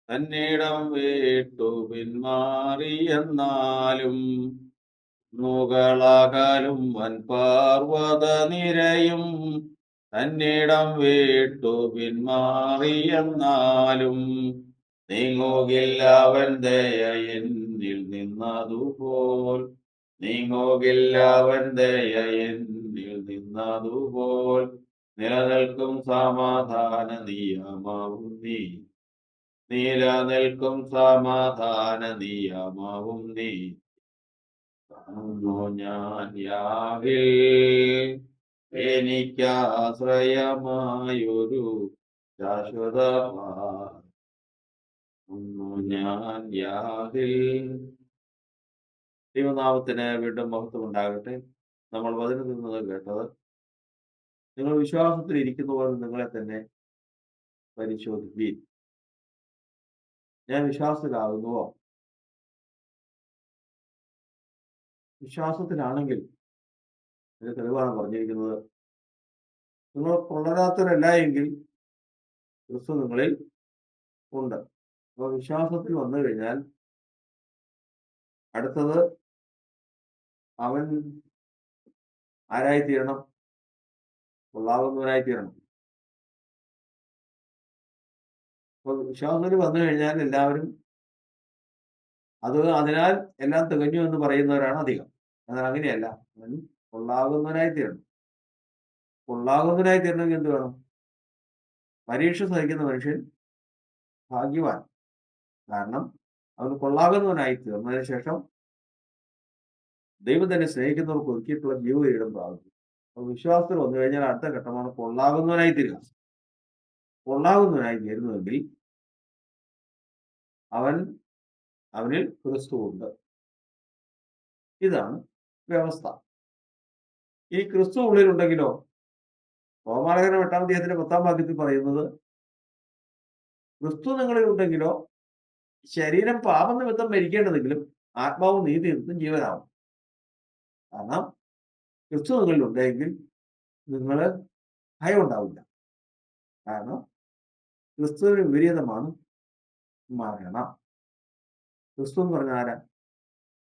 തന്നിടം വിട്ടു പിന്മാറിയെന്നാലും നുകളകലും വൻപർവ്വത നിരയും തന്നിടം വിട്ടു പിന്മാറിയെന്നാലും നീങ്ങുകില്ല അവൻ ദയ എന്നിൽ നിന്നതുപോൽ നീങ്ങുകില്ല അവൻ ദയ എന്നിൽ നിന്നതുപോൽ നിലനിൽക്കും സമാധാന നിയമവും നീ നിലനിൽക്കും സമാധാന നിയമവും നീ കാണുന്നു ഞാൻ യാഹിൽ എനിക്കാശ്രയമായൊരു ശാശ്വതമാകുന്നു ഞാൻ യാഹിൽ. ദൈവനാമത്തിന് വീണ്ടും മഹത്വം ഉണ്ടാകട്ടെ. നമ്മൾ വചനത്തിൽ നിന്ന് കേട്ടത്, നിങ്ങൾ വിശ്വാസത്തിൽ ഇരിക്കുന്നവർ നിങ്ങളെ തന്നെ പരിശോധിപ്പീൻ. ഞാൻ വിശ്വാസത്തിലാകുന്നുവോ? വിശ്വാസത്തിലാണെങ്കിൽ ഇതിന് തെളിവാണ് പറഞ്ഞിരിക്കുന്നത്, നിങ്ങൾ കൊള്ളരാത്തവരല്ല എങ്കിൽ ക്രിസ്തു നിങ്ങളിൽ ഉണ്ട്. അപ്പോൾ വിശ്വാസത്തിൽ വന്നു കഴിഞ്ഞാൽ അടുത്തത് അവൻ ആരായിത്തീരണം? കൊള്ളാവുന്നവനായിത്തീരണം. അപ്പോൾ വിശ്വാസത്തിൽ വന്നു കഴിഞ്ഞാൽ എല്ലാവരും അതിനാൽ എല്ലാം തികഞ്ഞു എന്ന് പറയുന്നവരാണ് അധികം. എന്നാൽ അങ്ങനെയല്ല, അവൻ കൊള്ളാകുന്നവനായിത്തീരണം. കൊള്ളാകുന്നവനായിത്തീരണമെങ്കിൽ എന്ത് വേണം? പരീക്ഷ സഹിക്കുന്ന മനുഷ്യൻ ഭാഗ്യവാൻ. കാരണം അവൻ കൊള്ളാകുന്നവനായി തീർന്നതിന് ശേഷം ദൈവം തന്നെ സ്നേഹിക്കുന്നവർക്ക് ഒരുക്കിയിട്ടുള്ള ജീവകിരീടം പ്രാപിക്കും. അപ്പോൾ വിശ്വാസത്തിൽ വന്നു കഴിഞ്ഞാൽ അടുത്ത ഘട്ടമാണ് കൊള്ളാകുന്നവനായി തീരുക. കൊള്ളാകുന്നവനായി തീരുന്നുവെങ്കിൽ അവനിൽ ക്രിസ്തു ഉണ്ട്. ഇതാണ് വ്യവസ്ഥ. ഈ ക്രിസ്തു ഉള്ളിലുണ്ടെങ്കിലോ, റോമാലേഖനം 8-ാം അധ്യായത്തിന്റെ 10-ാം വാക്യത്തിൽ പറയുന്നത്, ക്രിസ്തു നിങ്ങളിൽ ഉണ്ടെങ്കിലോ ശരീരം പാപനിമിത്തം മരിക്കേണ്ടതെങ്കിലും ആത്മാവും നീതി നിമിത്തം ജീവനാവും. കാരണം ക്രിസ്തു നിങ്ങളിലുണ്ടെങ്കിൽ നിങ്ങൾ ഭയം ഉണ്ടാവില്ല. കാരണം ക്രിസ്തുവിന് വിപരീതമാണ് മരണം. ക്രിസ്തു എന്ന് പറഞ്ഞ ആരാ?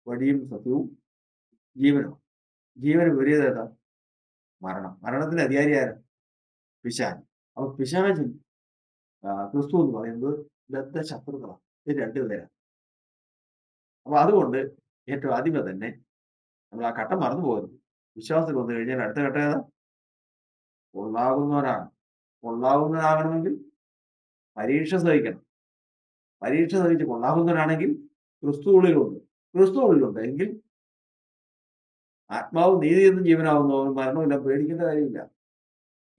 വഴിയും സത്യവും ജീവനുമാണ്. ജീവന് വിപരീതം ഏതാ? മരണം. മരണത്തിന്റെ അധികാരി ആരാ? പിശാച്. അപ്പൊ പിശാചും ക്രിസ്തു എന്ന് പറയുന്നത് ബദ്ധ ശത്രുക്കളാണ്. ഇത് രണ്ടുപേരാണ്. അപ്പൊ അതുകൊണ്ട് ഏറ്റവും ആദ്യമേ തന്നെ നമ്മൾ ആ ഘട്ടം മറന്നു പോകരുത്. വിശ്വാസത്തിൽ വന്നു കഴിഞ്ഞാൽ അടുത്ത ഘട്ടം ഏതാ? കൊള്ളാകുന്നവനാണ്. കൊള്ളാകുന്നവനാകണമെങ്കിൽ പരീക്ഷ സഹിക്കണം. പരീക്ഷ സഹിച്ച് കൊള്ളാകുന്നവനാണെങ്കിൽ ക്രിസ്തു ഉള്ളിലുണ്ട്. ക്രിസ്തു ഉള്ളിലുണ്ട് എങ്കിൽ ആത്മാവ് നീതി എന്നും ജീവനാവുന്നവൻ മരണമില്ല, പേടിക്കേണ്ട കാര്യമില്ല.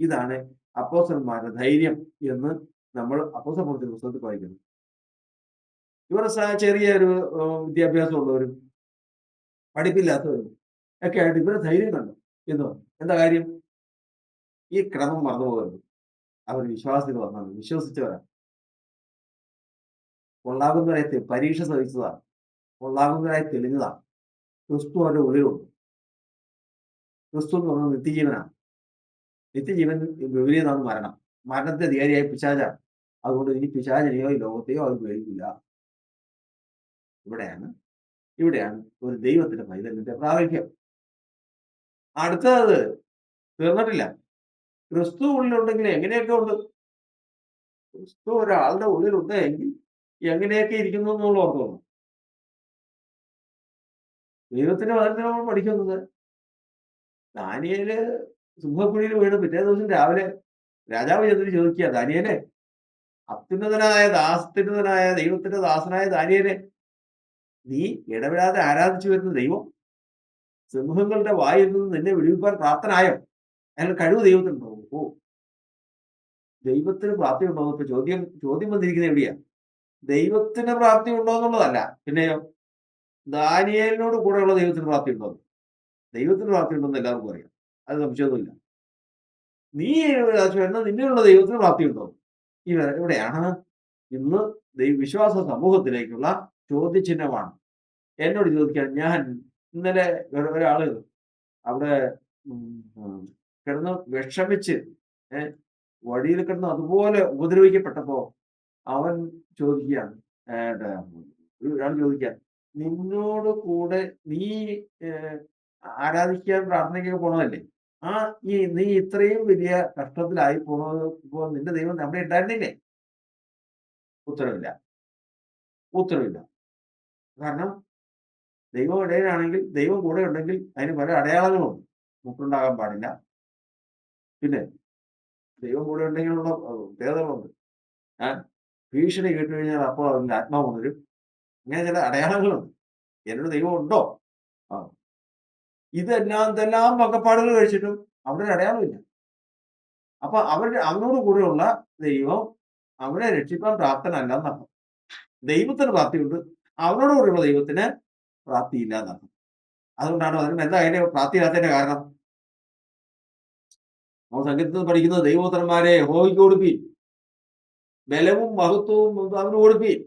ഇതാണ് അപ്പോസ്തലന്മാരുടെ ധൈര്യം എന്ന് നമ്മൾ അപ്പോസ്തലപ്രവൃത്തി പുസ്തകത്തിൽ വായിക്കുന്നു. ഇവർ ചെറിയ ഒരു വിദ്യാഭ്യാസമുള്ളവരും പഠിപ്പില്ലാത്തവരും ഒക്കെ ആയിട്ട് ഇവരെ ധൈര്യം കണ്ടു. എന്താ കാര്യം? ഈ ക്രമം മറന്നു പോകരുത്. അവർ വിശ്വാസത്തിൽ വന്നാണ്, വിശ്വസിച്ചവരാണ്. കൊള്ളാകുന്നവരായി പരീക്ഷ സഹിച്ചതാണ്, കൊള്ളാകുന്നവരായി തെളിഞ്ഞതാണ്. ക്രിസ്തു അവരുടെ ഉള്ളിലുണ്ട്. ക്രിസ്തു എന്ന് പറയുന്നത് നിത്യജീവനാണ്. നിത്യജീവൻ വിപരീതമാണ് മരണം. മരണത്തെ അധികാരിയായ പിശാചാണ്. അതുകൊണ്ട് ഇനി പിശാചിനെയോ ഈ ലോകത്തെയോ അവർ പേടിക്കില്ല. ഇവിടെയാണ് ഒരു ദൈവത്തിന്റെ പൈതലിന്റെ പ്രാഗൽഭ്യം. അടുത്തത് തീർന്നിട്ടില്ല. ക്രിസ്തു ഉള്ളിലുണ്ടെങ്കിൽ എങ്ങനെയൊക്കെ ഉണ്ട്? ക്രിസ്തു ഒരാളുടെ ഉള്ളിലുണ്ട് എങ്കിൽ എങ്ങനെയൊക്കെ ഇരിക്കുന്നു എന്നുള്ള ഓർക്കുന്നു. ദൈവത്തിന്റെ വചനത്തിൽ നമ്മൾ പഠിക്കുന്നത്, ദാനിയേല് സിംഹക്കുഴിയിൽ വീണ് പിറ്റേ ദിവസം രാവിലെ രാജാവ് ചെന്നിട്ട് ചോദിക്കുക, ദാനിയേലെ, അത്യുന്നതനായ ദൈവത്തിന്റെ ദാസനായ ദാനിയേലെ, നീ ഇടപെടാതെ ആരാധിച്ചു വരുന്ന ദൈവം സിംഹങ്ങളുടെ വായിൽ നിന്ന് നിന്നെ വിടുവിപ്പാൻ പ്രാപ്തനായോ? അയാൾ കഴിവ് ദൈവത്തിനുണ്ടോ? ദൈവത്തിന് പ്രാപ്തി ഉണ്ടോ? ഇപ്പൊ ചോദ്യം വന്നിരിക്കുന്നത് എവിടെയാ? ദൈവത്തിന് പ്രാപ്തി ഉണ്ടോ എന്നുള്ളതല്ല, പിന്നെയോ ദാനിയേലിനോട് കൂടെയുള്ള ദൈവത്തിന് പ്രാപ്തി ഉണ്ടോ? ദൈവത്തിന് പ്രാപ്തി ഉണ്ടെന്ന് എല്ലാവർക്കും അറിയാം, അത് സംശയമൊന്നുമില്ല. നീ നിന്നിലുള്ള ദൈവത്തിന് പ്രാപ്തി ഉണ്ടോ? ഇവിടെയാണ് ഇന്ന് വിശ്വാസ സമൂഹത്തിലേക്കുള്ള ചോദ്യചിഹ്നമാണ്. എന്നോട് ചോദിക്കാൻ, ഞാൻ ഇന്നലെ ഒരാള് അവിടെ കിടന്ന് വിഷമിച്ച് വഴിയിൽ കിടന്ന് അതുപോലെ ഉപദ്രവിക്കപ്പെട്ടപ്പോ അവൻ ചോദിക്കുകയാണ്, ഒരാൾ ചോദിക്കുക, നിന്നോട് കൂടെ നീ ഏഹ്, ആരാധിക്കാൻ പ്രാർത്ഥനയ്ക്കൊക്കെ പോണതല്ലേ? ആ നീ ഇത്രയും വലിയ കഷ്ടത്തിലായി പോണത് ഇപ്പൊ നിന്റെ ദൈവം അവിടെ ഉണ്ടായിരുന്നില്ലേ? ഉത്തരവില്ല. ഉത്തരവില്ല. കാരണം ദൈവം ഇടയനാണെങ്കിൽ, ദൈവം കൂടെ ഉണ്ടെങ്കിൽ അതിന് പല അടയാളങ്ങളുണ്ട്. മുട്ടുണ്ടാകാൻ പാടില്ല. പിന്നെ ദൈവം കൂടെ ഉണ്ടെങ്കിലുള്ള പ്രത്യേകതകളുണ്ട്. ഭീഷണി കേട്ടുകഴിഞ്ഞാൽ അപ്പോൾ അവന്റെ ആത്മാവ് ഉണരും. ഇങ്ങനെ ചില അടയാളങ്ങളുണ്ട്. എന്നോട് ദൈവം ഉണ്ടോ? ആ. ഇതെല്ലാം വകപ്പാടുകൾ കഴിച്ചിട്ടും അവിടെ ഒരു അടയാളമില്ല. അപ്പൊ അവനോട് കൂടെയുള്ള ദൈവം അവനെ രക്ഷിക്കാൻ പ്രാപ്തനല്ലെന്നർത്ഥം. ദൈവത്തിന് പ്രാപ്തിയുണ്ട്. അവനോട് കൂടെയുള്ള ദൈവത്തിന് പ്രാപ്തിയില്ല എന്നർത്ഥം. അതുകൊണ്ടാണ് അതിന് എന്താ അതിന്റെ പ്രാപ്തിയില്ലാത്തതിന്റെ കാരണം? നമ്മൾ സംഗീതത്തിൽ പഠിക്കുന്നത് ദൈവപുത്രന്മാരെ യഹോവയ്ക്ക് കൊടുപ്പീൻ. ബലവും മഹത്വവും അവന് കൊടുപ്പീൻ.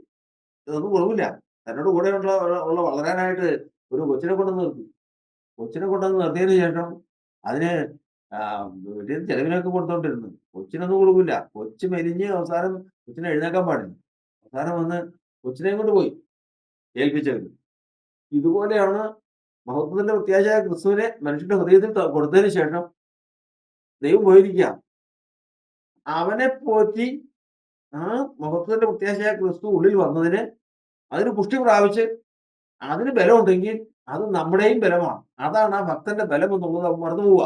ഇതൊന്നും കൊടുക്കില്ല. തന്നോട് കൂടെ വളരാനായിട്ട് ഒരു കൊച്ചിനെ കൊണ്ടുവന്ന് നിർത്തി. കൊച്ചിനെ കൊണ്ടുവന്ന് നിർത്തിയതിന് ശേഷം അതിന് വലിയ ചെലവിനൊക്കെ കൊടുത്തോണ്ടിരുന്നു. കൊച്ചിനൊന്നും കൊടുക്കില്ല. കൊച്ച് മെലിഞ്ഞ് അവസാനം കൊച്ചിനെ എഴുന്നേൽക്കാൻ പാടില്ല. അവസാനം വന്ന് കൊച്ചിനെയും കൊണ്ട് പോയി ഏൽപ്പിച്ചവര്. ഇതുപോലെയാണ് മഹത്വത്തിന്റെ പ്രത്യാശയായ ക്രിസ്തുവിനെ മനുഷ്യന്റെ ഹൃദയത്തിൽ കൊടുത്തതിന് ശേഷം ദൈവം പോയിരിക്കുക. അവനെ പോറ്റി ആ മഹത്വത്തിന്റെ പ്രത്യാശയായ ക്രിസ്തു ഉള്ളിൽ വന്നതിന് അതിന് പുഷ്ടി പ്രാപിച്ച് അതിന് ബലമുണ്ടെങ്കിൽ അത് നമ്മുടെയും ബലമാണ്. അതാണ് ആ ഭക്തന്റെ ബലം എന്നുള്ളത് അവൻ മറന്നു പോവുക.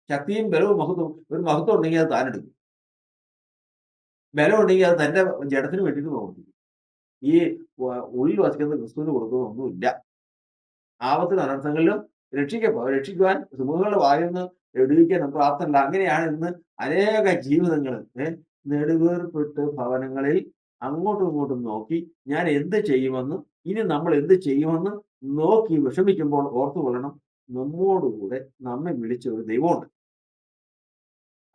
ശക്തിയും ബലവും മഹത്വവും ഒരു മഹത്വം ഉണ്ടെങ്കിൽ അത് താനെടുക്കും. ബലം ഉണ്ടെങ്കിൽ അത് തന്റെ ജഡത്തിന് വേണ്ടിയിട്ട് പ്രവർത്തിക്കും. ഈ ഉള്ളിൽ വസിക്കുന്ന ക്രിസ്തുവിന് കൊടുക്കുന്നതൊന്നുമില്ല. ആപത്തിലും അനർത്ഥങ്ങളിലും രക്ഷിക്കുവാൻ സിംഹങ്ങളുടെ വായിൽ നിന്ന് വിടുവിക്കാൻ നമുക്ക് പ്രാപ്തമല്ല. അങ്ങനെയാണ് ഇന്ന് അനേക ജീവിതങ്ങൾ നെടുവേർപ്പെട്ട് ഭവനങ്ങളിൽ അങ്ങോട്ടും ഇങ്ങോട്ടും നോക്കി ഞാൻ എന്ത് ചെയ്യുമെന്ന്, ഇനി നമ്മൾ എന്ത് ചെയ്യുമെന്ന് നോക്കി വിഷമിക്കുമ്പോൾ ഓർത്തുകൊള്ളണം, നമ്മോടുകൂടെ നമ്മെ വിളിച്ച ഒരു ദൈവമുണ്ട്.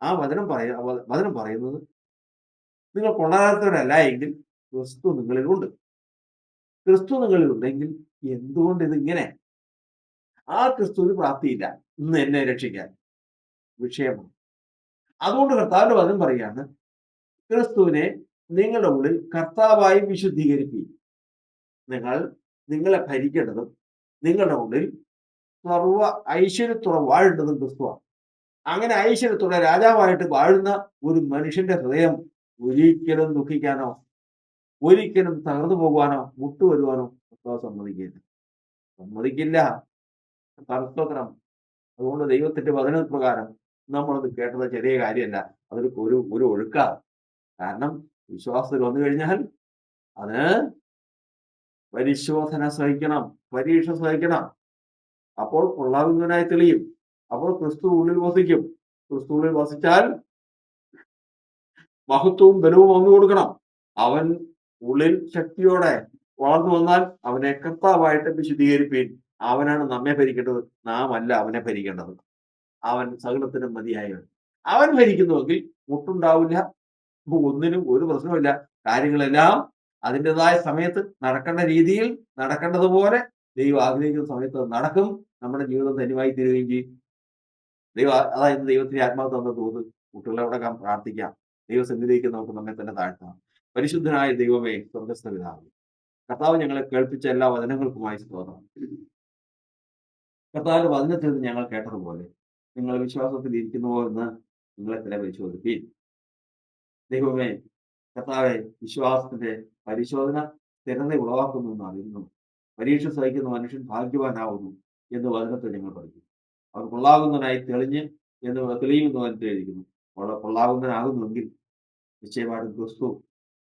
ആ വചനം പറയുന്നത് നിങ്ങൾ കൊള്ളാത്തവരല്ല എങ്കിൽ ക്രിസ്തു നിങ്ങളിലുണ്ട്. ക്രിസ്തു നിങ്ങളിലുണ്ടെങ്കിൽ എന്തുകൊണ്ട് ഇതിങ്ങനെ? ആ ക്രിസ്തുവിന് പ്രാപ്തിയില്ല ഇന്ന് എന്നെ രക്ഷിക്കാൻ. വിഷയമാണ്. അതുകൊണ്ട് കർത്താവിന്റെ വചനം പറയാണ്, ക്രിസ്തുവിനെ നിങ്ങളുടെ ഉള്ളിൽ കർത്താവായി വിശുദ്ധീകരിക്കുക. നിങ്ങളെ ഭരിക്കേണ്ടതും നിങ്ങളുടെ ഉള്ളിൽ സർവ്വ ഐശ്വര്യത്തോടെ വാഴേണ്ടതും ക്രിസ്തുവാണ്. അങ്ങനെ ഐശ്വര്യത്തോടെ രാജാവായിട്ട് വാഴുന്ന ഒരു മനുഷ്യന്റെ ഹൃദയം ഒരിക്കലും ദുഃഖിക്കാനോ ഒരിക്കലും തകർന്നു പോകുവാനോ മുട്ടുവരുവാനോ കർത്താവ് സമ്മതിക്കില്ല. സ്തോത്രം. അതുകൊണ്ട് ദൈവത്തിന്റെ വചനപ്രകാരം നമ്മളത് കേട്ടത് ചെറിയ കാര്യമല്ല. അതൊരു ഒരു ഒഴുക്കാണ്. കാരണം വിശ്വാസത്തിൽ വന്നു കഴിഞ്ഞാൽ അതിന് പരിശോധന സഹിക്കണം, പരീക്ഷ സഹിക്കണം. അപ്പോൾ കൊള്ളാവുന്നവനായി തെളിയും. അപ്പോൾ ക്രിസ്തു ഉള്ളിൽ വസിക്കും. ക്രിസ്തു ഉള്ളിൽ വസിച്ചാൽ മഹത്വവും ബലവും വന്നു കൊടുക്കണം. അവൻ ഉള്ളിൽ ശക്തിയോടെ വളർന്നു വന്നാൽ അവനെ കർത്താവായിട്ട് വിശുദ്ധീകരിപ്പീൻ. അവനാണ് നമ്മെ ഭരിക്കേണ്ടത്, നാം അല്ല അവനെ ഭരിക്കേണ്ടത്. അവൻ സകലത്തിനും മതിയായവൻ. അവൻ ഭരിക്കുന്നുവെങ്കിൽ മുട്ടുണ്ടാവില്ല, ഒന്നിനും ഒരു പ്രശ്നമില്ല. കാര്യങ്ങളെല്ലാം അതിൻ്റെതായ സമയത്ത് നടക്കേണ്ട രീതിയിൽ നടക്കേണ്ടതുപോലെ ദൈവം ആഗ്രഹിക്കുന്ന സമയത്ത് നടക്കും. നമ്മുടെ ജീവിതം ധന്യമായി തീരുകയും ചെയ്യും. അതായത് ദൈവത്തിന്റെ ആത്മാവ് തന്ന തോത് കുട്ടികളോടെ പ്രാർത്ഥിക്കാം. ദൈവസന്നിധിയിലേക്ക് നമുക്ക് നമ്മെ തന്നെ താഴ്ത്താം. പരിശുദ്ധനായ ദൈവമേ, സ്വർഗ്ഗസ്ഥ പിതാവേ, കർത്താവ് ഞങ്ങളെ കേൾപ്പിച്ച എല്ലാ വചനങ്ങൾക്കുമായി സ്തോത്രം. കർത്താവിന്റെ വചനത്തിൽ നിന്ന് ഞങ്ങൾ കേട്ടതുപോലെ നിങ്ങൾ വിശ്വാസത്തിൽ ഇരിക്കുന്നുവോ എന്ന് നിങ്ങളെ തന്നെ പരിശോധിപ്പീൻ. ദൈവമേ, കർത്താവെ, വിശ്വാസത്തിന്റെ പരിശോധന സ്ഥിരത ഉളവാക്കുന്നു എന്ന് അറിയുന്നു. പരീക്ഷ സഹിക്കുന്ന മനുഷ്യൻ ഭാഗ്യവാനാവുന്നു എന്ന് വചനത്തിൽ ഞങ്ങൾ പഠിക്കും. അവർ കൊള്ളാകുന്നവനായി തെളിയുമെന്ന് വചനത്തിൽ എഴുതിക്കുന്നു. കൊള്ളാകുന്നവനാകുന്നുവെങ്കിൽ നിശ്ചയമായിട്ടും ക്രിസ്തു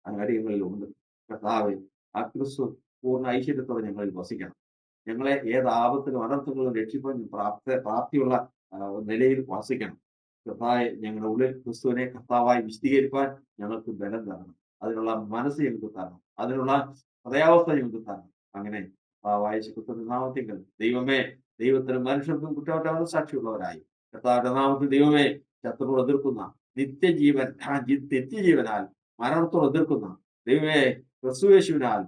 കാര്യങ്ങളിലുണ്ട്. കർത്താവെ, ആ ക്രിസ്തു പൂർണ്ണ ഐശ്വര്യത്തോടെ ഞങ്ങളിൽ വസിക്കണം. ഞങ്ങളെ ഏത് ആപത്തിലും അനർത്ഥങ്ങളും രക്ഷിക്കാൻ പ്രാപ്തിയുള്ള നിലയിൽ വസിക്കണം. കർത്താവെ, ഞങ്ങളുടെ ഉള്ളിൽ ക്രിസ്തുവിനെ കർത്താവായി വിശദീകരിക്കാൻ ഞങ്ങൾക്ക് ബലം തരണം. അതിനുള്ള മനസ്സ് ഞങ്ങൾക്ക് തരണം. അതിനുള്ള ഹൃദയാവസ്ഥ ഞങ്ങൾക്ക് തരണം. അങ്ങനെ കർത്താവായ ക്രിസ്തുവിന്റെ നാമത്തിൽ ദൈവമേ, ദൈവത്തിനും മനുഷ്യർക്കും കുറ്റമറ്റവരും സാക്ഷിയുള്ളവരായി കർത്താവിന്റെ നാമത്തിൽ ദൈവമേ, ശത്രുക്കൾ എതിർക്കുന്ന നിത്യജീവനാൽ മരണത്തോട് എതിർക്കുന്ന ദൈവമേ, ക്രിസ്തുയേശുവിനാൽ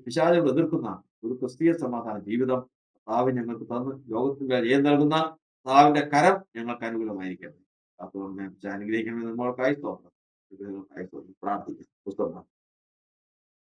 പിശാചുകൾ എതിർക്കുന്ന ഒരു ക്രിസ്തീയ സമാധാന ജീവിതം കർത്താവ് ഞങ്ങൾക്ക് തന്ന് ലോകത്തിന്റെ ജയം നൽകുന്ന കർത്താവിന്റെ കരം ഞങ്ങൾക്ക് അനുകൂലമായിരിക്കട്ടെ. അതുകൊണ്ട് അനുഗ്രഹിക്കണമെന്ന് നമ്മൾക്കായി സ്തോത്രം. അനുഗ്രഹങ്ങൾക്കായിട്ട് പ്രാർത്ഥിക്കാം. പുസ്തകം